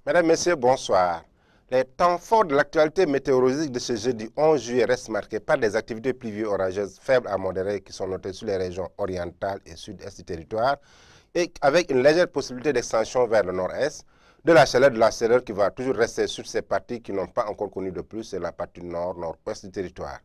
Mesdames, Messieurs, bonsoir. Les temps forts de l'actualité météorologique de ce jeudi 11 juillet restent marqués par des activités pluvieuses orageuses faibles à modérées qui sont notées sur les régions orientales et sud-est du territoire et avec une légère possibilité d'extension vers le nord-est. De la chaleur qui va toujours rester sur ces parties qui n'ont pas encore connu de plus, c'est la partie nord-nord-ouest du territoire.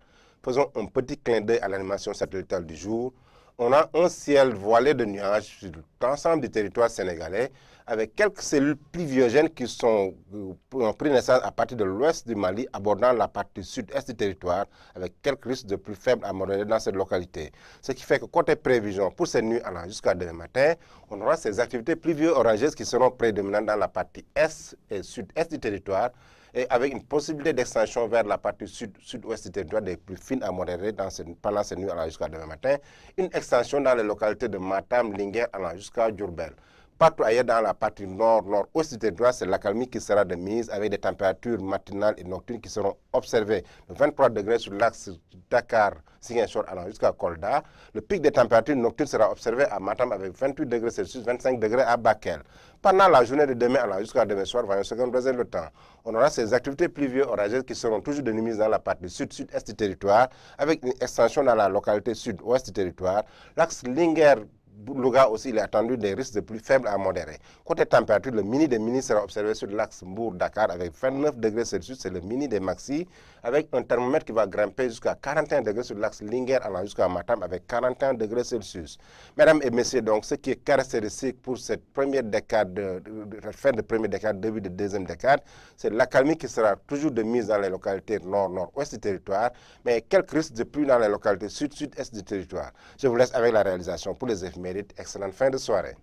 Faisons un petit clin d'œil à l'animation satellitale du jour. On a un ciel voilé de nuages sur l'ensemble du territoire sénégalais avec quelques cellules pluviogènes qui ont pris naissance à partir de l'ouest du Mali abordant la partie sud-est du territoire avec quelques risques de plus faibles à modérés dans cette localité. Ce qui fait que côté prévision pour cette nuit allant jusqu'à demain matin, on aura ces activités pluvieuses orageuses qui seront prédominantes dans la partie est et sud-est du territoire et avec une possibilité d'extension vers la partie sud-ouest du territoire des plus fines à modérées pendant cette nuit allant jusqu'à demain matin, une extension dans les localités de Matam, Linguère allant jusqu'à Diourbel. Partout ailleurs dans la partie nord-nord-ouest du territoire, c'est l'accalmie qui sera de mise avec des températures matinales et nocturnes qui seront observées de 23 degrés sur l'axe Dakar-Ziguinchor allant jusqu'à Kolda. Le pic des températures nocturnes sera observé à Matam avec 28 degrés Celsius, 25 degrés à Bakel. Pendant la journée de demain allant jusqu'à demain soir, voyons ce qu'on réserve le temps. On aura ces activités pluvieuses orageuses qui seront toujours de mise dans la partie sud-sud-est du territoire avec une extension dans la localité sud-ouest du territoire. L'axe Linguère Louga aussi, il est attendu des risques de plus faibles à modérés. Côté température, le mini des mini sera observé sur l'axe Mbour-Dakar avec 29 degrés Celsius, c'est le mini des maxi, avec un thermomètre qui va grimper jusqu'à 41 degrés sur l'axe Linguère allant jusqu'à Matam avec 41 degrés Celsius. Mesdames et messieurs, donc, ce qui est caractéristique pour cette première décade, fin de première décade, début de deuxième décade, c'est l'accalmie qui sera toujours de mise dans les localités nord-nord-ouest du territoire, mais quelques risques de pluie dans les localités sud-sud-est du territoire. Je vous laisse avec la réalisation pour les éphémérides. Excellente fin de soirée.